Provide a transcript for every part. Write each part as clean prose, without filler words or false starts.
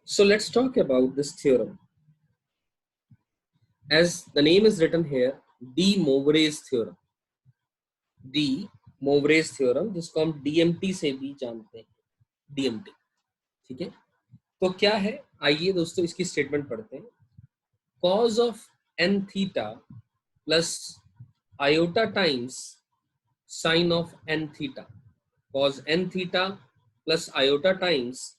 So let's talk about this theorem. As the name is written here, De Moivre's theorem. De Moivre's theorem, जिसको हम DMT से भी जानते हैं, DMT. ठीक है, तो क्या है, आइए दोस्तों इसकी स्टेटमेंट पढ़ते हैं. Cos of n theta plus iota times sin of n theta. Cos n theta plus iota times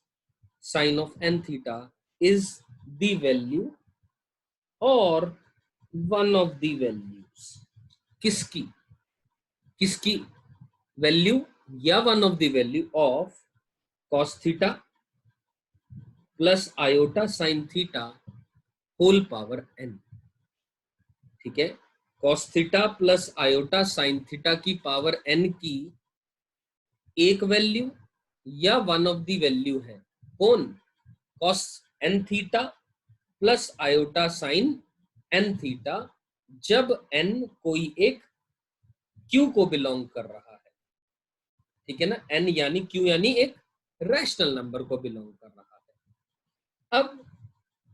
sin of n theta is the value or one of the values. किसकी किसकी वैल्यू या one of the value of cos theta plus iota sine theta whole power n. ठीक है, cos theta plus iota sine theta की power n की एक value या one of the value है कौन? cos n theta plus iota sine n theta, जब n कोई एक q को बिलोंग कर रहा है. ठीक है ना, n यानी q यानी एक रैशनल नंबर को बिलोंग कर रहा है. अब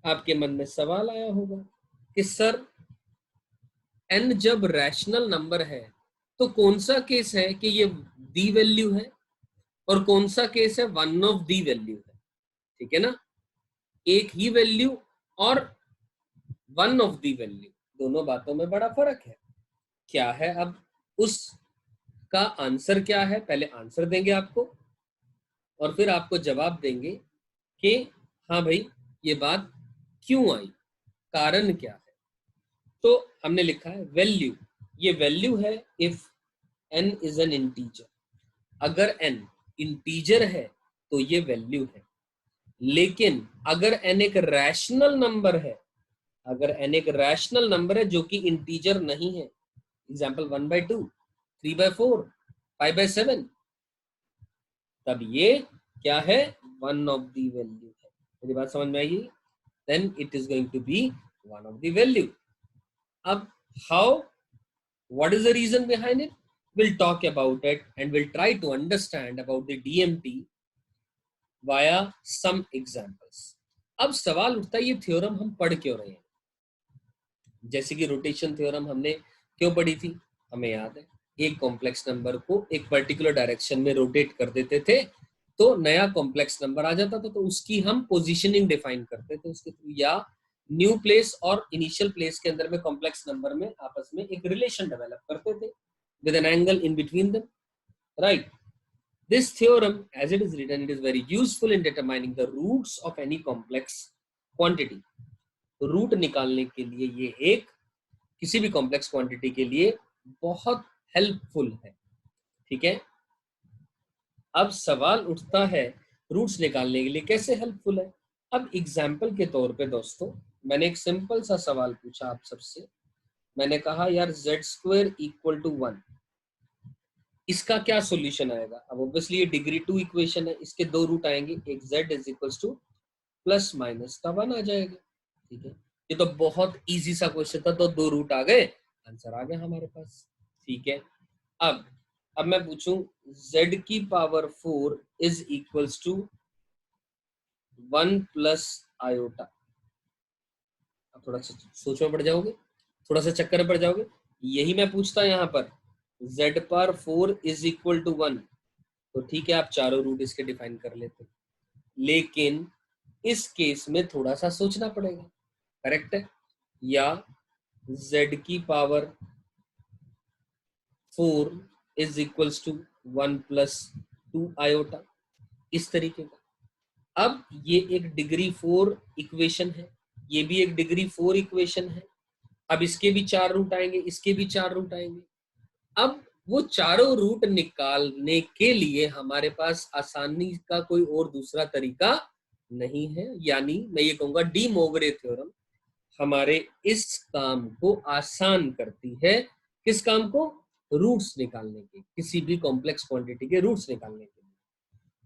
आपके मन में सवाल आया होगा कि सर n जब रैशनल नंबर है तो कौन सा केस है कि ये दी वैल्यू है और कौन सा केस है वन ऑफ दी वैल्यू है. ठीक है ना, एक ही वैल्यू और वन ऑफ दी वैल्यू, दोनों बातों में बड़ा फर्क है. क्या है, अब उसका आंसर क्या है, पहले आंसर देंगे आपको और फिर आपको जवाब देंगे कि हाँ भाई ये बात क्यों आई, कारण क्या है. तो हमने लिखा है वैल्यू, ये वैल्यू है if n is an integer. अगर n इंटीजर है तो ये वैल्यू है. लेकिन अगर n एक रैशनल नंबर है, अगर n एक रैशनल नंबर है जो कि इंटीजर नहीं है, एग्जाम्पल 1/2, 3/4, 5/7, तब ये क्या है, वन ऑफ दी वैल्यू है. मेरी बात समझ में आई? Then it is going to be one of the value. अब how, what is the reason behind it? We'll talk about it and we'll try to understand about the DMT via some examples. अब सवाल उठता है ये theorem हम पढ़ क्यों रहे हैं. जैसे कि रोटेशन थ्योरम हमने क्यों पढ़ी थी, हमें याद है, एक कॉम्प्लेक्स नंबर को एक पर्टिकुलर डायरेक्शन में रोटेट कर देते थे तो नया कॉम्प्लेक्स नंबर आ जाता था, तो उसकी हम पोजीशनिंग डिफाइन करते थे उसके थ्रू, या न्यू प्लेस और इनिशियल प्लेस के अंदर में कॉम्प्लेक्स नंबर में आपस में एक रिलेशन डेवलप करते थे with an angle in between them. Right, this theorem as it is written, it is very useful in determining the roots of any complex quantity. Root निकालने के लिए ये एक किसी भी कॉम्प्लेक्स क्वांटिटी के लिए बहुत हेल्पफुल है. ठीक है, अब सवाल उठता है रूट्स निकालने के लिए कैसे हेल्पफुल है. अब एग्जाम्पल के तौर पे दोस्तों मैंने एक सिंपल सा सवाल पूछा आप सबसे. मैंने कहा यार z² = 1, इसका क्या सॉल्यूशन आएगा. अब ऑब्वियसली ये डिग्री 2 इक्वेशन है, इसके दो रूट आएंगे, एक z = +- 1 आ जाएगा. ठीक है, ये तो बहुत इजी सा क्वेश्चन था, तो दो रूट आ गए, आंसर आ गया हमारे पास. ठीक है, अब मैं पूछूं z⁴ = 1 + आयोटा. अब थोड़ा सा सोच में पड़ जाओगे, थोड़ा सा चक्कर में पड़ जाओगे. यही मैं पूछता यहाँ पर z⁴ = 1, तो ठीक है आप चारों रूट इसके डिफाइन कर लेते, लेकिन इस केस में थोड़ा सा सोचना पड़ेगा. करेक्ट है, या z⁴ = 1 + 2 आयोटा, इस तरीके का. अब ये एक डिग्री 4 इक्वेशन है, ये भी एक डिग्री 4 इक्वेशन है. अब इसके भी 4 रूट आएंगे, इसके भी 4 रूट आएंगे. अब वो चारों रूट निकालने के लिए हमारे पास आसानी का कोई और दूसरा तरीका नहीं है, यानी मैं ये कहूंगा डी मोवरे थ्योरम हमारे इस काम को आसान करती है. किस काम को? रूट्स निकालने के, किसी भी कॉम्प्लेक्स क्वांटिटी के रूट्स निकालने के लिए.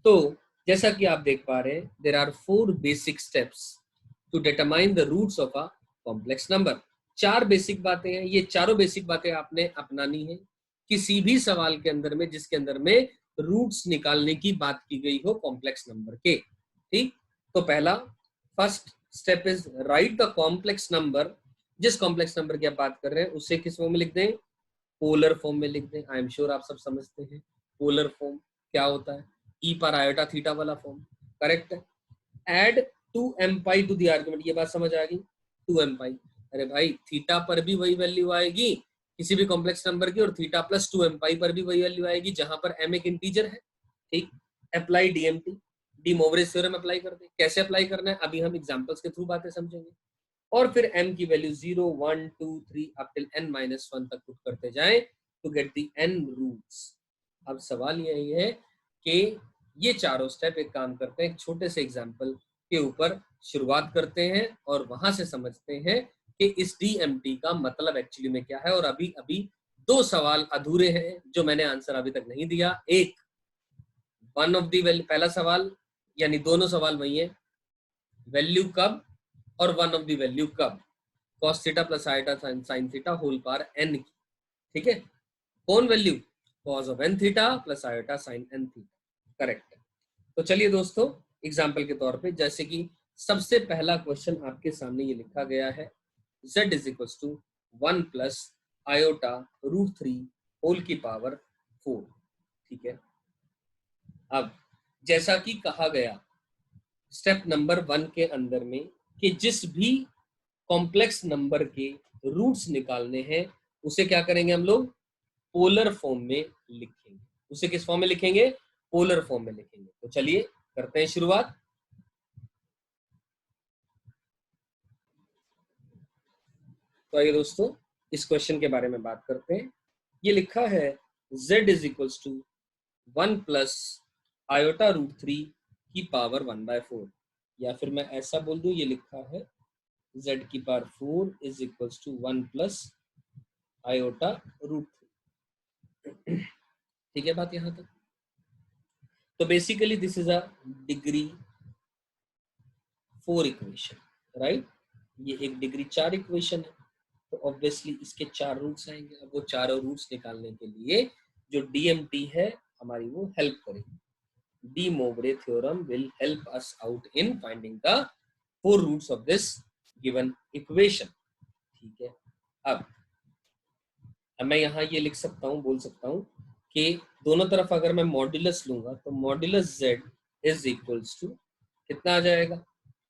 तो जैसा कि आप देख पा रहे हैं, there are 4 basic steps to determine the roots of a complex number. 4 basic बातें हैं, ये चारों बेसिक बातें आपने अपनानी है किसी भी सवाल के अंदर में जिसके अंदर में रूट्स निकालने की बात की गई हो कॉम्प्लेक्स नंबर के. ठीक, तो पहला first step is right the complex number, जिस कॉम्प्लेक्स नंबर की आप बात कर रहे हैं उसे किस फॉर्म में लिख दें, पोलर फॉर्म में लिख दें। आई एम श्योर आप सब समझते हैं पोलर फॉर्म क्या होता है, ई पर आयोटा थीटा वाला फॉर्म, करेक्ट है। Add 2m pi to the argument, ये बात समझ आ गई, 2m पाई। अरे भाई थीटा पर भी वही वैल्यू आएगी किसी भी कॉम्प्लेक्स नंबर की, और थीटा प्लस 2m पाई पर भी वही वैल्यू आएगी जहां पर m एक इंटीजर है, ठीक। Apply DMT, De Moivre theorem apply कर दे। कैसे अप्लाई करना है अभी हम एग्जांपल्स के थ्रू बातें समझेंगे। और फिर m की वैल्यू 0 1 2 3 अप टिल n-1 तक पुट करते जाएं to get the n roots. अब सवाल यही है कि ये चारों स्टेप एक काम करते हैं, एक छोटे से एग्जांपल के ऊपर शुरुआत करते हैं और वहां से समझते हैं कि इस डीएमटी का मतलब एक्चुअली में क्या है। और अभी अभी दो सवाल अधूरे हैं जो मैंने आंसर अभी तक नहीं दिया। एक वन ऑफ दी वैल्यू, पहला सवाल यानी दोनों सवाल वही है, वैल्यू कब और वन ऑफ दी वैल्यू कब, cos theta plus iota sine theta whole power n की, ठीक है। कौन value, cos of n theta plus iota sine n theta, correct है। तो चलिए दोस्तों एग्जांपल के तौर पे, जैसे कि सबसे पहला क्वेश्चन आपके सामने ये लिखा गया है, z is equal to 1 plus iota root 3 whole की पावर 4, ठीक है। अब जैसा कि कहा गया स्टेप नंबर 1 के अंदर में कि जिस भी कॉम्प्लेक्स नंबर के रूट्स निकालने हैं उसे क्या करेंगे हम लोग, पोलर फॉर्म में लिखेंगे। उसे किस फॉर्म में लिखेंगे, पोलर फॉर्म में लिखेंगे। तो चलिए करते हैं शुरुआत। तो आइए दोस्तों इस क्वेश्चन के बारे में बात करते हैं। ये लिखा है z is equals to 1 plus iota root 3 की पावर 1/4, या फिर मैं ऐसा बोल दूं, ये लिखा है z की power 4 is equals to 1 plus iota root 3, ठीक है बात यहां तक। तो basically this is a degree 4 equation, right. ये एक डिग्री 4 इक्वेशन है, तो ऑब्वियसली इसके 4 रूट्स आएंगे। अब वो चारों रूट्स निकालने के लिए जो डीएमटी है हमारी वो हेल्प करेगी। De Moivre theorem will help us out in finding the 4 roots of this given equation, ठीक है। अब मैं यहाँ ये लिख सकता हूँ, बोल सकता हूँ कि दोनों तरफ अगर मैं मॉड्यूलस लूंगा तो modulus z is equals to कितना आ जाएगा,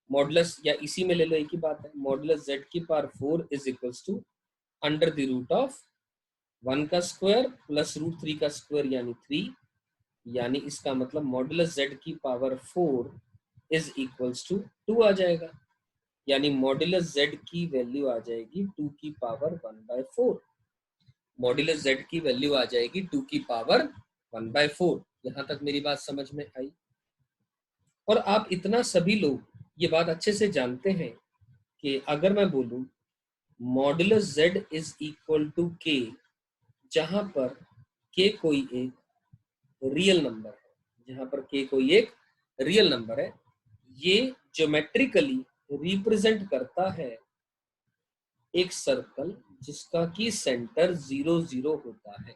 मॉडुलस या इसी में ले लो, एक ही बात है, मॉडुलस z की power 4 is equals to under the root of 1 का स्क्वायर प्लस रूट 3 का स्क्वायर यानी 3, यानी इसका मतलब मॉडुलस z की पावर 4 इज इक्वल्स टू 2 आ जाएगा, यानी मॉडुलस z की वैल्यू आ जाएगी 2 की पावर 1/4। मॉडुलस z की वैल्यू आ जाएगी 2 की पावर 1/4। यहां तक मेरी बात समझ में आई। और आप इतना सभी लोग ये बात अच्छे से जानते हैं कि अगर मैं बोलूं modulus z is equal to k, जहां पर k कोई एक रियल नंबर है, जहां पर k कोई एक रियल नंबर है, ये ज्योमेट्रिकली रिप्रेजेंट करता है एक सर्कल जिसका की सेंटर 0 0 होता है,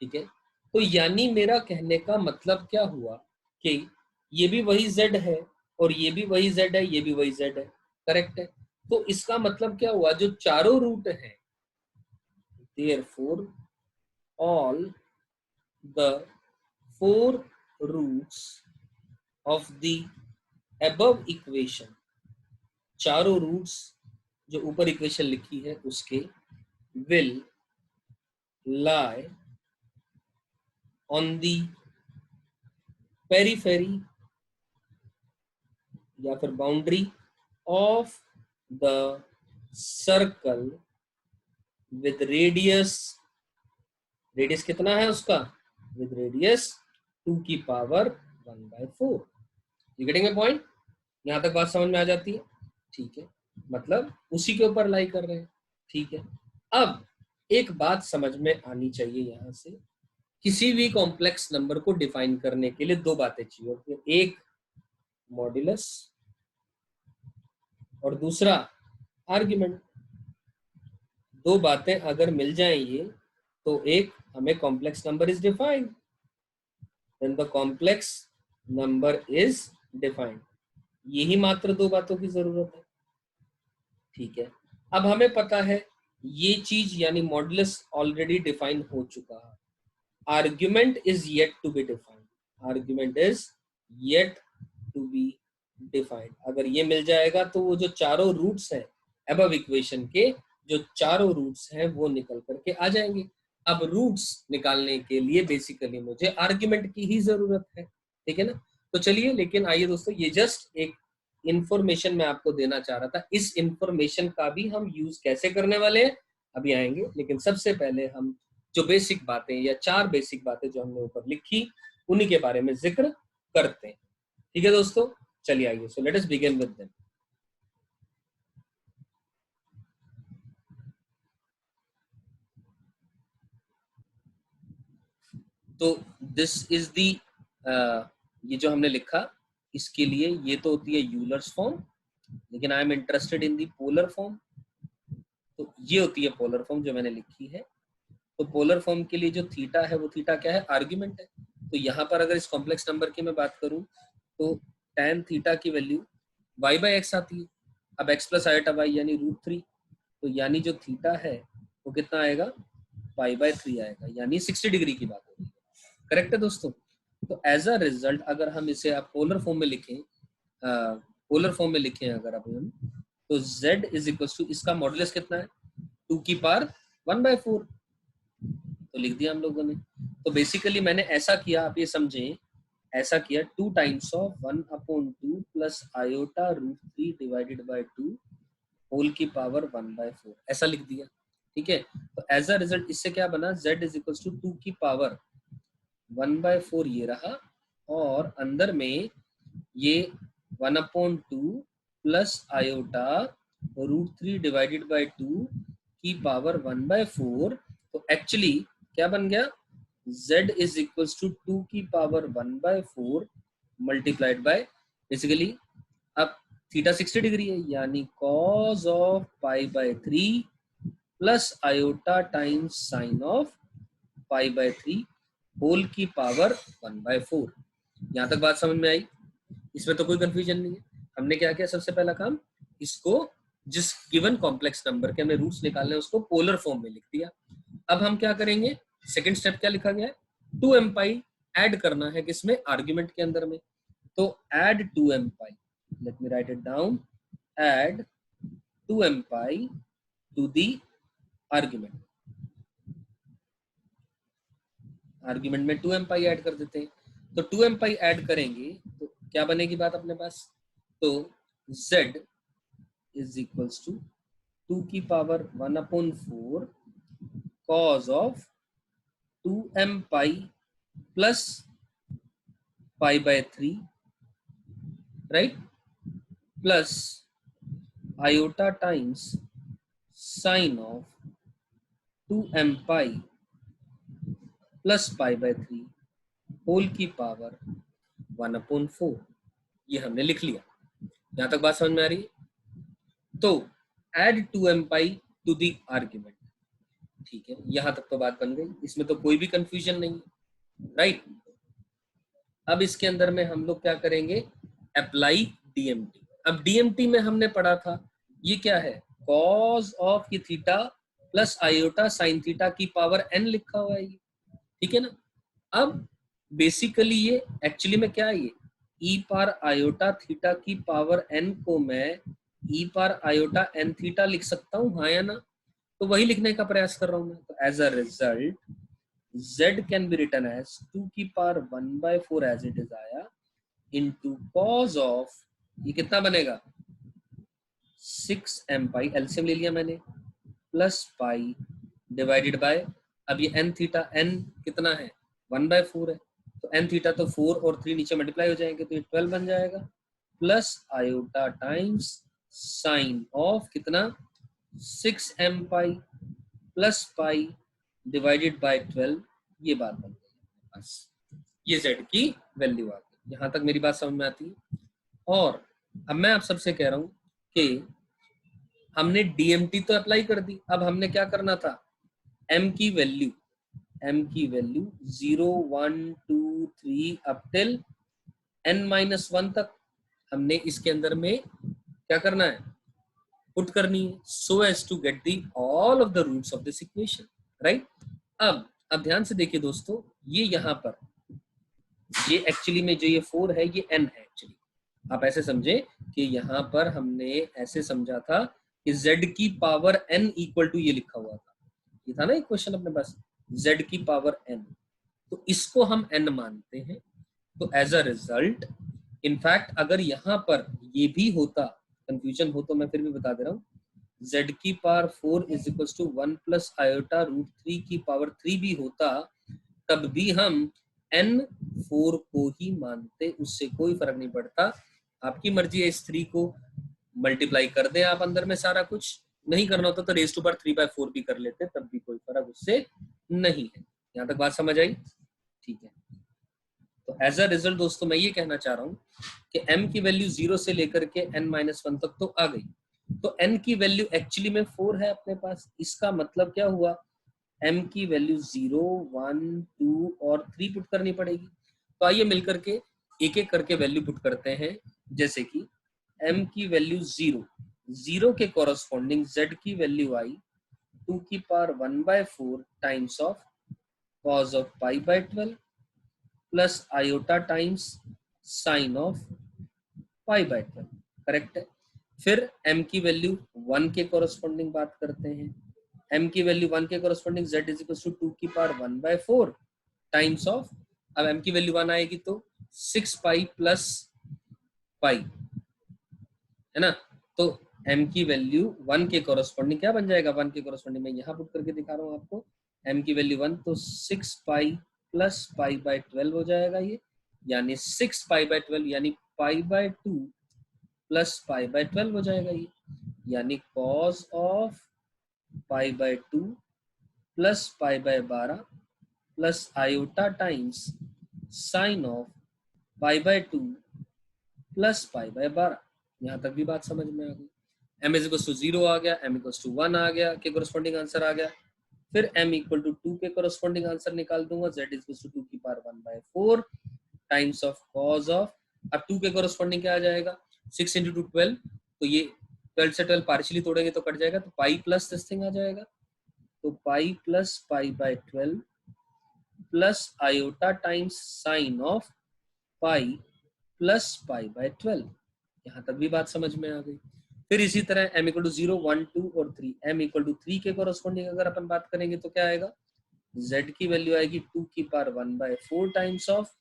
ठीक है। तो यानी मेरा कहने का मतलब क्या हुआ कि ये भी वही z है और ये भी वही z है, ये भी वही z है, करेक्ट है। तो इसका मतलब क्या हुआ, जो चारों रूट हैं, therefore all the 4 roots of the above equation, चारों रूट्स जो ऊपर इक्वेशन लिखी है उसके will lie on the periphery या फिर boundary of the circle with radius, radius कितना है उसका, विद रेडियस 2 की power 1/4। You getting my point, यहां तक बात समझ में आ जाती है, ठीक है। मतलब उसी के ऊपर लाई कर रहे हैं, ठीक है। अब एक बात समझ में आनी चाहिए, यहां से किसी भी कॉम्प्लेक्स नंबर को डिफाइन करने के लिए दो बातें चाहिए होती है, एक मॉड्यूलस और दूसरा आर्ग्यूमेंट। दो बातें अगर मिल जाएंगी तो एक हमें complex number is defined, then the complex number is defined. यही मात्र दो बातों की जरूरत है, ठीक है। अब हमें पता है ये चीज यानी मॉडुलस ऑलरेडी डिफाइन हो चुका है, argument is yet to be defined, argument is yet to be defined. अगर ये मिल जाएगा तो वो जो चारों रूट्स हैं अबव इक्वेशन के, जो चारों रूट्स हैं वो निकल करके आ जाएंगे। अब रूट्स निकालने के लिए बेसिकली मुझे आर्ग्यूमेंट की ही जरूरत है, ठीक है ना। तो चलिए, लेकिन आइए दोस्तों, ये जस्ट एक इंफॉर्मेशन मैं आपको देना चाह रहा था। इस इंफॉर्मेशन का भी हम यूज कैसे करने वाले हैं अभी आएंगे, लेकिन सबसे पहले हम जो बेसिक बातें या चार बेसिक बातें जो हमने ऊपर लिखी उन्हीं के बारे में जिक्र करते हैं, ठीक है दोस्तों। चलिए आइए, so let us begin with them. तो दिस इज दी, ये जो हमने लिखा इसके लिए ये तो होती है यूलर्स फॉर्म, लेकिन आई am interested in the polar form. तो ये होती है पोलर फॉर्म जो मैंने लिखी है। तो पोलर फॉर्म के लिए जो थीटा है वो थीटा क्या है, आर्ग्यूमेंट है। तो यहाँ पर अगर इस कॉम्प्लेक्स नंबर की मैं बात करूं तो tan थीटा की वैल्यू y बाई एक्स आती है। अब x प्लस आयोटा वाई यानी √3, तो यानी जो थीटा है वो कितना आएगा, π/3 आएगा, यानी 60 डिग्री की बात हो रही है। करेक्ट है दोस्तों। तो एज अ रिजल्ट अगर हम इसे आप पोलर फॉर्म में लिखें, पोलर फॉर्म में लिखें अगर अब हम, तो z इज इक्वल टू, इसका मॉडुलस कितना है, 2⁴ तो लिख दिया हम लोगों ने। तो बेसिकली मैंने ऐसा किया, आप ये समझें, ऐसा किया 2 times of 1/2 plus iota √3 divided by 2 whole की पावर 1/4 ऐसा लिख दिया, ठीक है। तो एज अ रिजल्ट इससे क्या बना, z इज इक्वल टू 2 की पावर 1/4 ये रहा, और अंदर में ये 1/2 प्लस आयोटा √3 डिवाइडेड बाय 2 की पावर 1/4। तो एक्चुअली क्या बन गया, z इज इक्वल टू 2 की पावर 1/4 मल्टीप्लाइड बाय, बेसिकली अब थीटा 60 डिग्री है, यानी cos of π/3 plus iota times sine of π/3 whole की पावर 1/4। यहाँ तक बात समझ में आई, इसमें तो कोई कंफ्यूजन नहीं है। हमने क्या किया, सबसे पहला काम, इसको जिस गिवन कॉम्प्लेक्स नंबर के हमें रूट्स निकालने हैं उसको पोलर फॉर्म में लिख दिया। अब हम क्या करेंगे, सेकंड स्टेप क्या लिखा गया है, 2m पाई ऐड करना है किसमें, आर्ग्यूमेंट के अंदर में। तो add 2m pi, let me write it down, add 2m pi to the argument, argument में 2m पाई ऐड कर देते हैं। तो 2m पाई ऐड करेंगे तो क्या बनेगी बात अपने पास, तो z इज इक्वल्स टू 2 की power 1/4 cos of 2m pi plus π/3 right, plus iota times sine of 2m pi plus π/3 whole की पावर 1/4। ये हमने लिख लिया, यहां तक बात समझ में आ रही है। तो add 2m pi to the argument, ठीक है, यहां तक तो बात बन गई, इसमें तो कोई भी कंफ्यूजन नहीं है, राइट। अब इसके अंदर में हम लोग क्या करेंगे, अप्लाई डीएमटी। अब डीएमटी में हमने पढ़ा था ये क्या है, कॉस ऑफ की theta plus iota sine theta की पावर n लिखा हुआ है ये, ठीक है ना। अब बेसिकली ये एक्चुअली में क्या है, ये ई पार आयोटा थीटा की पावर n को मैं ई पार आयोटा n थीटा लिख सकता हूँ, हाँ या ना। तो वही लिखने का प्रयास कर रहा हूं मैं। तो as a result z can be written as 2 की पावर 1/4 as it is आया into cos of, ये कितना बनेगा 6m पाई, एलसीएम ले लिया मैंने, प्लस पाई डिवाइडेड बाय, अब ये n थीटा, n कितना है 1/4 है, तो n थीटा तो 4 और 3 नीचे मल्टीप्लाई हो जाएंगे तो ये 12 बन जाएगा, plus iota times sine of कितना 6m pi plus pi divided by 12, ये बात बन गई बस, ये z की वैल्यू आ गई। यहां तक मेरी बात समझ में आती है। और अब मैं आप सबसे कह रहा हूं कि हमने डीएमटी तो अप्लाई कर दी, अब हमने क्या करना था, m की वैल्यू 0 1 2 3 अप टिल n-1 तक हमने इसके अंदर में क्या करना है, पुट करनी है, so as to get the all of the roots of this equation, right. अब ध्यान से देखिए दोस्तों, ये यहाँ पर ये एक्चुअली में जो ये 4 है ये n है एक्चुअली। आप ऐसे समझे कि यहाँ पर हमने ऐसे समझा था कि z की पावर n इक्वल टू ये लिखा हुआ था, ये था ना एक क्वेश्चन अपने पास, z की पावर n, तो इसको हम n मानते हैं। तो एज अ रिजल्ट, इनफैक्ट अगर यहाँ पर ये भी होता, कंफ्यूजन हो तो मैं फिर भी बता दे रहा हूँ, z की power 4 is equal to 1 plus iota root 3 की पावर 3 भी होता, तब भी हम n4 को ही मानते, उससे कोई फर्क नहीं पड़ता। आपकी मर्जी है, इस 3 को मल्टीप्लाई कर दें आप अंदर में सारा कुछ, नहीं करना होता तो रेज टू पावर 3/4 भी कर लेते, तब भी कोई फर्क उससे नहीं है। यहाँ तक बात समझ आई? ठीक है। तो एज अ रिजल्ट दोस्तों मैं ये कहना चाह रहा हूँ कि m की वैल्यू 0 से लेकर के n-1 तक तो आ गई, तो n की वैल्यू एक्चुअली में 4 है अपने पास। इसका मतलब क्या हुआ, m की वैल्यू 0, 1, 2 और 3 पुट करनी पड़ेगी। तो आइए मिलकर के एक एक करके वैल्यू पुट करते हैं। जैसे कि m की वैल्यू 0 के कॉरस्पॉन्डिंग z की वैल्यू आई 2 की power 1/4 times of cos of π/12 plus iota times sine of π/12, correct है। फिर m की वैल्यू 1 के कॉरस्पॉन्डिंग बात करते हैं, m की वैल्यू 1 के corresponding z is equal to 2 की पावर 1/4 टाइम्स ऑफ, अब m की वैल्यू 1 आएगी तो 6 पाई प्लस पाई, है ना। तो m की वैल्यू 1 के कॉरस्पॉन्डिंग क्या बन जाएगा, 1 के कॉरस्पॉन्डिंग मैं यहाँ पुट करके दिखा रहा हूँ आपको, m की वैल्यू 1 तो 6 पाई प्लस π/12 हो जाएगा ये, यानी 6 π/12 यानी π/2 प्लस π/12 हो जाएगा ये, यानी cos of π/2 plus π/12 plus iota times sine of π/2 plus π/12। यहाँ तक भी बात समझ में आ गई। m इज इक्वल टू 0 आ गया, m इक्वल टू 1 आ गया, के कोरस्पॉन्डिंग आंसर आ गया। फिर m इक्वल टू 2 के कोरस्पॉन्डिंग आंसर निकाल दूंगा, z इज इक्वल टू 2 की power 1/4 times of cos of, अब 2 के कोरस्पॉन्डिंग क्या आ जाएगा, 6 इंटू 2 12, तो ये 12 से 12 पार्शियली तोड़ेंगे तो कट जाएगा, तो पाई प्लस दिस थिंग आ जाएगा, तो pi plus π/12 plus iota times sine of pi plus π/12। यहाँ तक भी बात समझ में आ गई। फिर इसी तरह m इक्वल टू 0, 1, 2 और 3, m इक्वल टू 3 के कोरस्पॉन्डिंग अगर अपन बात करेंगे तो क्या आएगा, z की वैल्यू आएगी 2 की पावर 1/4 टाइम्स ऑफ,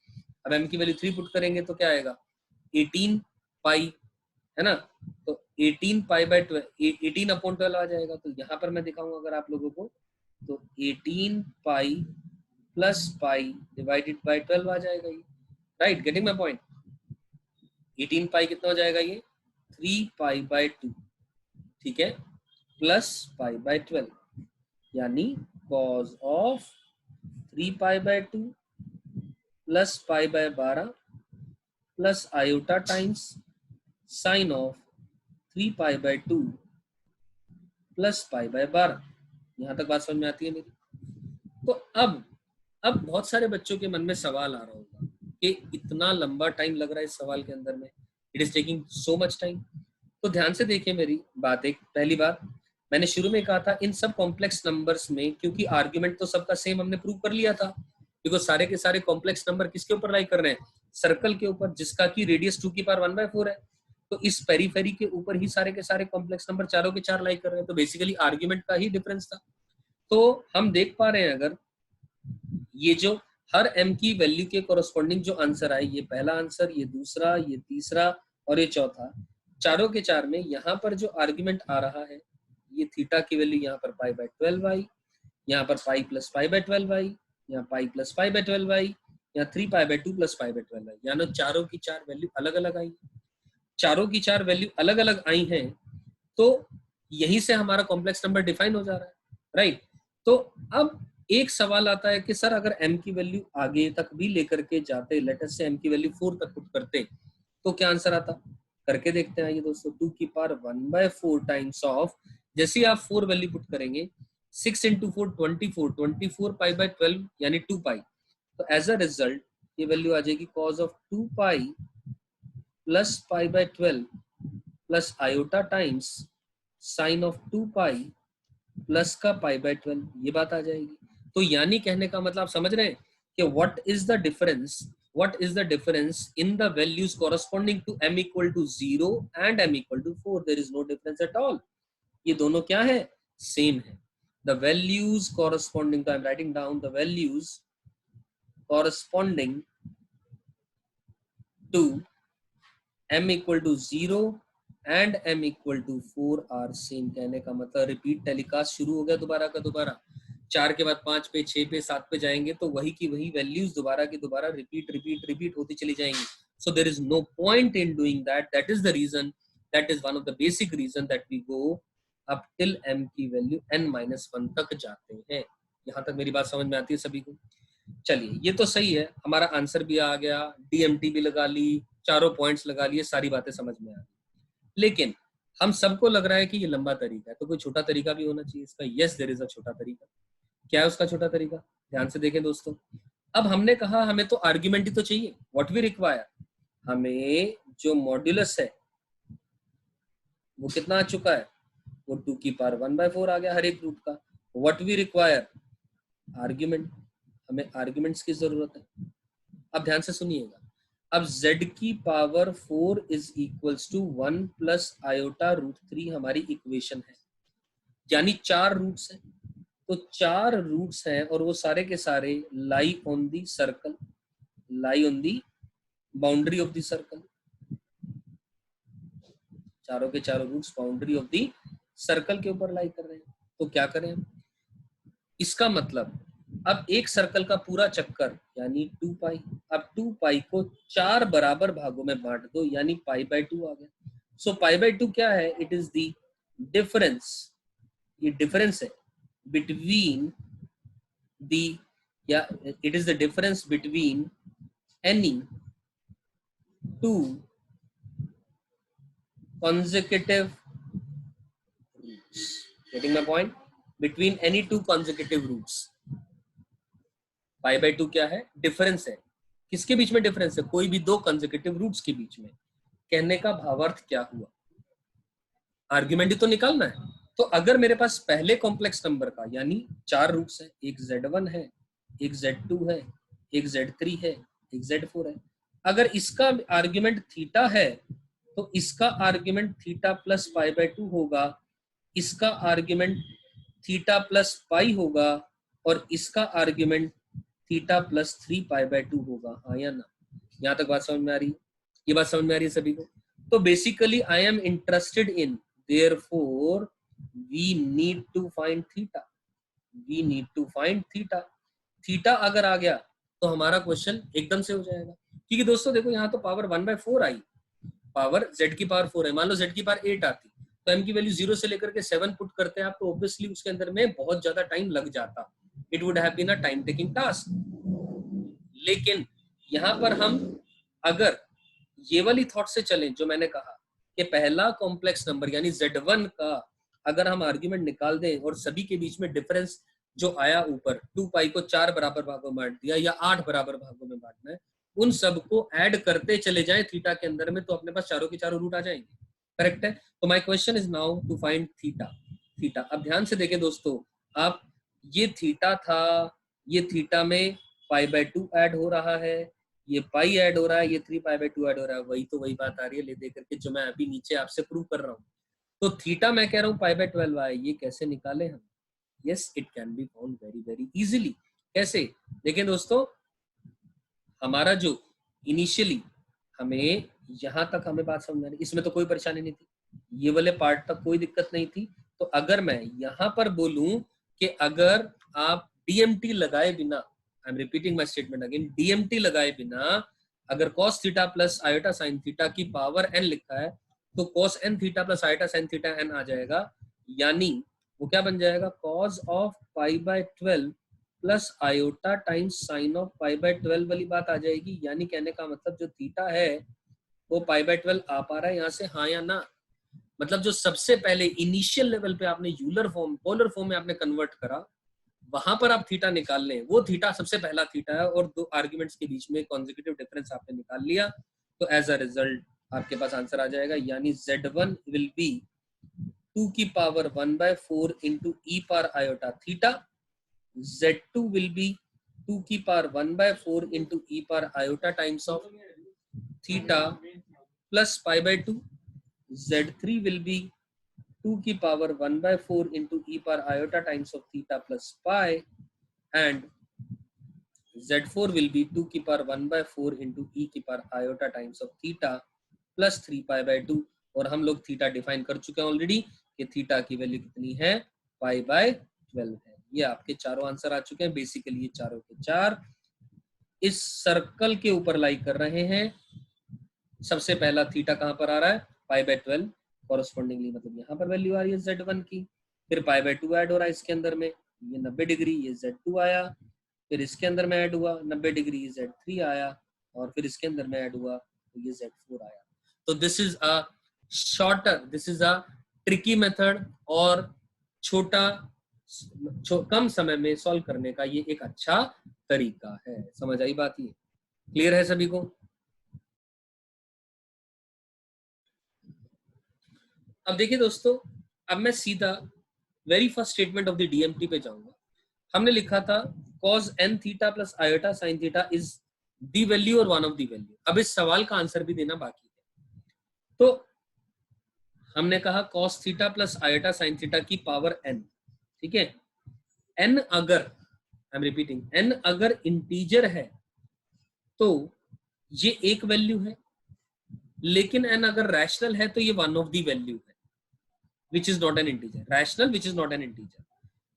अब m की वैल्यू 3 पुट करेंगे तो क्या आएगा 18 पाई, है ना, तो 18 π/12 18/12 आ जाएगा। तो यहाँ पर मैं दिखाऊंगा अगर आप लोगों को, तो 18 pi plus pi divided by 12 आ जाएगा ये, राइट, गेटिंग माय पॉइंट। 18 पाई कितना हो जाएगा ये 3 π/2, ठीक है, प्लस π/12, यानी cos of 3 π/2 plus π/12 plus iota times sine of 3 π/2 plus π/12। यहाँ तक बात समझ में आती है मेरी? तो अब बहुत सारे बच्चों के मन में सवाल आ रहा होगा कि इतना लंबा टाइम लग रहा है इस सवाल के अंदर में, it is taking so much time. तो ध्यान से देखिए मेरी बात, एक पहली बात मैंने शुरू में कहा था, इन सब कॉम्प्लेक्स नंबर्स में क्योंकि आर्ग्यूमेंट तो सबका सेम हमने प्रूव कर लिया था, बिकॉज सारे के सारे कॉम्प्लेक्स नंबर किसके ऊपर लाई कर रहे हैं, सर्कल के ऊपर, जिसका की रेडियस 2 की पावर 1/4 है। तो इस पेरीफेरी के ऊपर ही सारे के सारे कॉम्प्लेक्स नंबर चारों के चार लाई कर रहे हैं, तो बेसिकली आर्ग्यूमेंट का ही डिफरेंस था। तो हम देख पा रहे हैं अगर ये जो हर m की वैल्यू के कोरस्पॉन्डिंग जो आंसर आए, ये पहला आंसर, ये दूसरा, ये तीसरा और ये चौथा, चारों के चार में यहाँ पर जो आर्ग्यूमेंट आ रहा है, ये थीटा की वैल्यू यहाँ पर π/12 आई, यहाँ पर पाई प्लस π/12 आई, यहाँ पाई प्लस π/12 आई, यहाँ 3 π/2 प्लस π/12 आई, यानी चारों की चार वैल्यू अलग अलग आई, चारों की चार वैल्यू अलग अलग आई हैं, तो यहीं से हमारा कॉम्प्लेक्स नंबर डिफाइन हो जा रहा है, राइट। तो अब एक सवाल आता है कि सर अगर m की वैल्यू आगे तक भी लेकर के जाते, लेट अस से m की वैल्यू 4 तक पुट करते, तो क्या आंसर आता, करके देखते हैं। ये दोस्तों 2 की पावर 1/4 टाइम्स ऑफ, जैसे ही आप 4 वैल्यू पुट करेंगे, 6 इंटू 4 24 π/12 यानी 2 पाई, तो एज अ रिजल्ट ये वैल्यू आ जाएगी cos of 2 pi plus pi by 12 plus iota times sine of 2 pi plus का पाई बाय 12, ये बात आ जाएगी। तो यानी कहने का मतलब समझ रहे हैं कि what is the difference in the values corresponding to m equal to 0 and m equal to 4, there is no difference at all. ये दोनों क्या है, सेम है। The values corresponding, I am writing down the values corresponding to m equal to 0 and m equal to 4 are same. कहने का मतलब repeat telecast शुरू हो गया दोबारा का दोबारा, 4 के बाद 5 पे 6 पे 7 पे जाएंगे तो वही की वही वैल्यूज दोबारा की दोबारा रिपीट होती चली जाएंगी। So there is no point in doing that, that is the reason, that is one of the basic reason that we go up till m की वैल्यू n-1 तक जाते हैं। यहाँ तक मेरी बात समझ में आती है सभी को? चलिए ये तो सही है, हमारा आंसर भी आ गया, डीएमटी भी लगा ली, चारों पॉइंट्स लगा लिए, सारी बातें समझ में आ गई। लेकिन हम सबको लग रहा है कि ये लंबा तरीका है, तो कोई छोटा तरीका भी होना चाहिए इसका। यस देयर इज अ छोटा तरीका। क्या है उसका छोटा तरीका? ध्यान से देखें दोस्तों। अब हमने कहा हमें तो आर्ग्यूमेंट ही तो चाहिए, व्हाट वी रिक्वायर, हमें जो मॉड्यूलस है वो कितना आ चुका है, वो 2 की पावर 1/4 आ गया हर एक रूट का। व्हाट वी रिक्वायर, आर्ग्यूमेंट, हमें आर्ग्यूमेंट्स की जरूरत है। अब ध्यान से सुनिएगा, अब z की power 4 is equals to 1 plus iota root 3 हमारी इक्वेशन है, यानी 4 रूट्स हैं। तो 4 रूट्स हैं और वो सारे के सारे lie on the circle, lie on the boundary of the circle, चारों के चारों roots boundary of the circle के ऊपर लाई कर रहे हैं। तो क्या करें हम, इसका मतलब अब एक सर्कल का पूरा चक्कर यानी 2 पाई, अब 2 पाई को 4 बराबर भागों में बांट दो यानी पाई बाय 2 आ गया। सो पाई बाय 2 क्या है, इट इज द डिफरेंस, ये डिफरेंस है बिटवीन दी, या it is the difference between any 2 consecutive roots, getting my point, between any 2 consecutive roots। Pi by 2 क्या है, डिफरेंस है, किसके बीच में डिफरेंस है, कोई भी 2 कंसेक्यूटिव रूट्स के बीच में। कहने का भावार्थ क्या हुआ, आर्ग्यूमेंट ही तो निकालना है। तो अगर मेरे पास पहले कॉम्प्लेक्स नंबर का यानी 4 रूट्स है, एक z1 है, एक z2 है, एक z3 है, एक z4 है, अगर इसका आर्ग्यूमेंट थीटा है तो इसका argument theta plus pi by 2 होगा, इसका आर्ग्यूमेंट थीटा प्लस पाई होगा और इसका argument theta plus 3 pi by 2 होगा। हाँ या ना? यहाँ तक बात समझ में आ रही है? ये बात समझ में आ रही है सभी को? तो basically I am interested in, therefore we need to find theta, we need to find theta. Theta अगर आ गया तो हमारा क्वेश्चन एकदम से हो जाएगा, क्योंकि दोस्तों देखो यहाँ तो पावर 1/4 आई, पावर z की पावर 4 है, मान लो z की पावर 8 आती तो m की वैल्यू 0 से लेकर के 7 पुट करते हैं आप, तो ऑब्वियसली उसके अंदर में बहुत ज्यादा टाइम लग जाता, it would have been a time taking task. लेकिन यहाँ पर हम अगर ये वाली थॉट से चलें जो मैंने कहा कि पहला कॉम्प्लेक्स नंबर यानी z1 का अगर हम आर्ग्यूमेंट निकाल दें और सभी के बीच में डिफरेंस जो आया ऊपर 2 पाई को 4 बराबर भागों में बांट दिया या 8 बराबर भागों में बांटना है, उन सबको ऐड करते चले जाएं थीटा के अंदर में, तो अपने पास चारों के चारों रूट आ जाएंगे। करेक्ट है? तो my question is now to find theta. Theta, अब ध्यान से देखें दोस्तों, आप ये थीटा था, ये थीटा में पाई बाय 2 ऐड हो रहा है, ये पाई ऐड हो रहा है, ये 3 पाई बाय 2 ऐड हो रहा है, वही तो वही बात आ रही है ले दे करके जो मैं अभी नीचे आपसे प्रूव कर रहा हूँ। तो थीटा मैं कह रहा हूँ पाई बाय 12 आए, ये कैसे निकाले हम? Yes, it can be found very very easily. कैसे? देखें दोस्तों, हमारा जो इनिशियली हमें यहाँ तक हमें बात समझ आ रही, इसमें तो कोई परेशानी नहीं थी, ये वाले पार्ट तक कोई दिक्कत नहीं थी। तो अगर मैं यहाँ पर बोलूं कि अगर आप डीएमटी लगाए बिना, I am repeating my statement again, DMT लगाए बिना अगर cos theta plus iota sine theta की पावर n लिखा है तो cos n theta plus iota sine theta n आ जाएगा, यानी वो क्या बन जाएगा, cos of pi by 12 plus iota times sine of pi by 12 वाली बात आ जाएगी। यानी कहने का मतलब जो थीटा है वो पाई बाय 12 आ पा रहा है यहाँ से, हाँ या ना? मतलब जो सबसे पहले इनिशियल लेवल पे आपने यूलर फॉर्म, पोलर फॉर्म में आपने कन्वर्ट करा, वहां पर आप थीटा निकाल लें, वो थीटा सबसे पहला थीटा है और 2 आर्ग्यूमेंट्स के बीच में कॉन्सेक्यूटिव डिफरेंस आपने निकाल लिया, तो एज अ रिजल्ट आपके पास आंसर आ जाएगा, यानी Z1 विल बी 2 की power 1/4 into e power iota theta, Z2 will be 2 की power 1/4 into e power iota times of theta plus π/2, Z3 will be 2 की power 1/4 into e power iota times of theta plus pi, and Z4 will be 2 की power 1/4 into e की power iota times of theta plus 3π/2, और हम लोग theta define कर चुके हैं already कि थीटा की वैल्यू कितनी है, π/12 है। ये आपके चारों आंसर आ चुके हैं। बेसिकली ये चारों के चार इस सर्कल के ऊपर लाई कर रहे हैं। सबसे पहला थीटा कहां पर आ रहा है, π/12, कॉरस्पॉन्डिंगली मतलब यहाँ पर वैल्यू आ रही है Z1 की, फिर π/2 ऐड हो रहा है इसके अंदर में, ये 90 डिग्री, ये Z2 आया, फिर इसके अंदर में ऐड हुआ 90 डिग्री, Z3 आया, और फिर इसके अंदर में ऐड हुआ तो ये Z4 आया। तो this is a shorter, this is a tricky method, और कम समय में सॉल्व करने का ये एक अच्छा तरीका है। समझ आई बात? ये क्लियर है सभी को? अब देखिए दोस्तों, अब मैं सीधा very first statement of the DMT पे जाऊंगा। हमने लिखा था cos n theta plus iota sine theta is the value और वन ऑफ दी वैल्यू। अब इस सवाल का आंसर भी देना बाकी है। तो हमने कहा cos theta plus iota sine theta की पावर n, ठीक है। n अगर, आई एम रिपीटिंग, n अगर इंटीजर है तो ये एक वैल्यू है, लेकिन n अगर रैशनल है तो ये वन ऑफ दी वैल्यू है, which is not an integer, rational which is not an integer.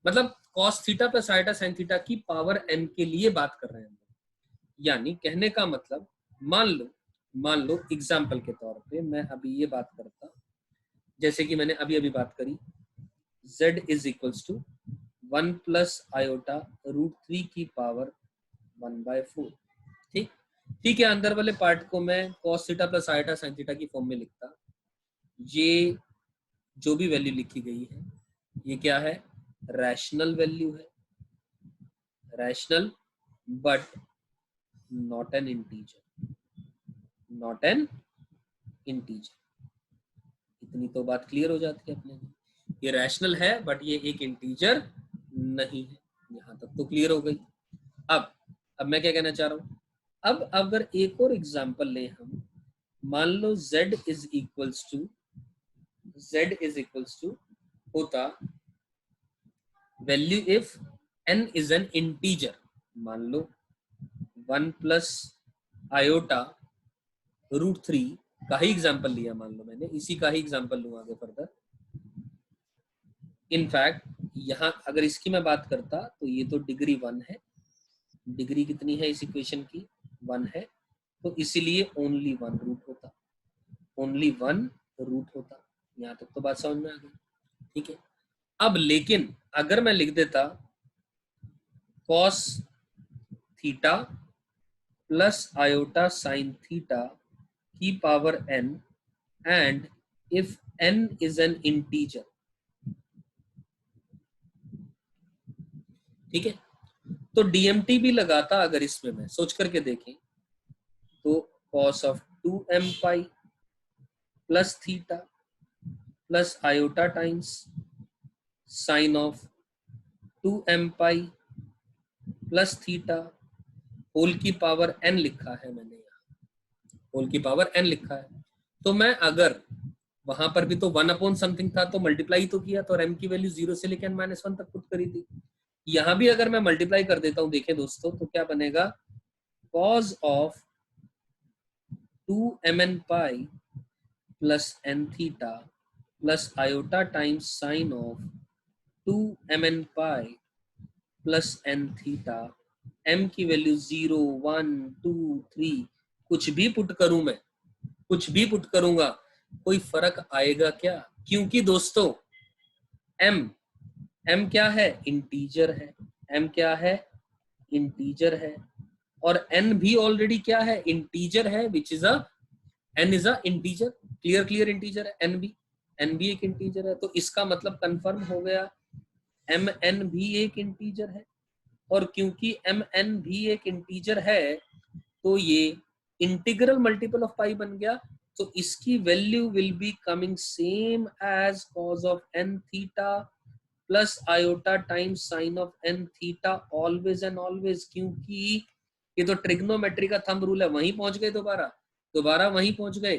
मतलब cos theta plus iota sine theta की पावर n के लिए बात कर रहे हैं। यानी कहने का मतलब, मान लो एग्जाम्पल के तौर पे मैं अभी ये बात करता, जैसे कि मैंने अभी अभी बात करी, z is equals to 1 plus iota √3 की पावर 1/4, ठीक है। अंदर वाले पार्ट को मैं cos theta plus iota sine theta की फॉर्म में लिखता। ये जो भी वैल्यू लिखी गई है ये क्या है, रैशनल वैल्यू है, rational but not an integer, not an integer. इतनी तो बात क्लियर हो जाती है अपने को। ये रैशनल है बट ये एक इंटीजर नहीं है, यहां तक तो क्लियर हो गई। अब मैं क्या कहना चाह रहा हूं, अब अगर एक और एग्जांपल लें हम, मान लो z इज इक्वल्स टू होता value if n is an integer, मान लो 1 प्लस आयोटा √3 का ही एग्जांपल लिया, मान लो मैंने इसी का ही एग्जांपल लूँ आगे फर्दर। इनफैक्ट यहाँ अगर इसकी मैं बात करता तो ये तो डिग्री 1 है, डिग्री कितनी है इस इक्वेशन की, 1 है, तो इसीलिए ओनली 1 रूट होता, ओनली 1 रूट होता। यहाँ तक तो बात समझ में आ गई, ठीक है। अब लेकिन अगर मैं लिख देता cos theta plus iota sine theta की power n, and if n is an integer, ठीक है, तो डीएमटी भी लगाता। अगर इसमें मैं सोच करके देखें तो cos of 2m pi plus theta plus iota times sine of 2m pi plus theta whole की पावर n लिखा है मैंने, यहाँ होल की पावर n लिखा है। तो मैं अगर वहां पर भी तो 1 समथिंग था तो मल्टीप्लाई तो किया, तो m की वैल्यू 0 से लेकर n-1 तक पुट करी थी। यहां भी अगर मैं मल्टीप्लाई कर देता हूं, देखें दोस्तों, तो क्या बनेगा, cos of 2mn pi plus n theta plus iota times sine of 2mn pi plus n theta, m की वैल्यू 0, 1, 2, 3 कुछ भी पुट करूं, मैं कुछ भी पुट करूंगा, कोई फर्क आएगा क्या? क्योंकि दोस्तों m क्या है, इंटीजर है, m क्या है, इंटीजर है, और n भी ऑलरेडी क्या है, इंटीजर है, which is a n is a integer, clear integer है n भी एक इंटीजर है। तो इसका मतलब कंफर्म हो गया mn भी एक इंटीजर है, और क्योंकि mn भी एक इंटीजर है तो ये इंटीग्रल मल्टीपल ऑफ पाई बन गया तो इसकी value will be coming same as cos of n theta plus iota times sine of n theta always and always, क्योंकि ये तो ट्रिग्नोमेट्री का थंब रूल है। वहीं पहुंच गए, दोबारा वहीं पहुंच गए।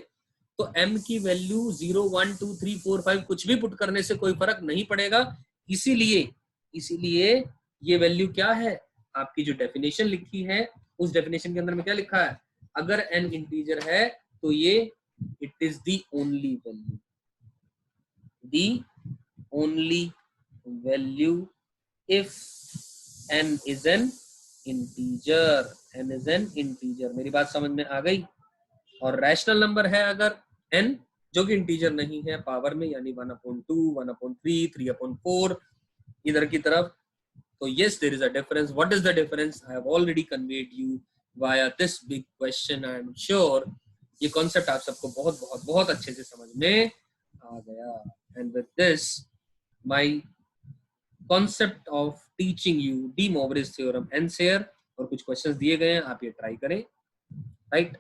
तो m की वैल्यू 0 1 2 3 4 5 कुछ भी पुट करने से कोई फर्क नहीं पड़ेगा। इसीलिए ये वैल्यू क्या है, आपकी जो डेफिनेशन लिखी है उस डेफिनेशन के अंदर में क्या लिखा है, अगर n इंटीजर है तो ये it is the only value if n is an integer. मेरी बात समझ में आ गई? और रैशनल नंबर है अगर n जो कि इंटीजर नहीं है पावर में, यानी 1/2, 1/3, 3/4 इधर की तरफ, तो yes there is a difference. What is the difference? I have already conveyed you via this big question. I am sure ये कॉन्सेप्ट आप सबको बहुत बहुत बहुत अच्छे से समझ में आ गया। And with this my concept of teaching you de Moivre's theorem ends here। और कुछ क्वेश्चंस दिए गए हैं, आप ये ट्राई करें, राइट?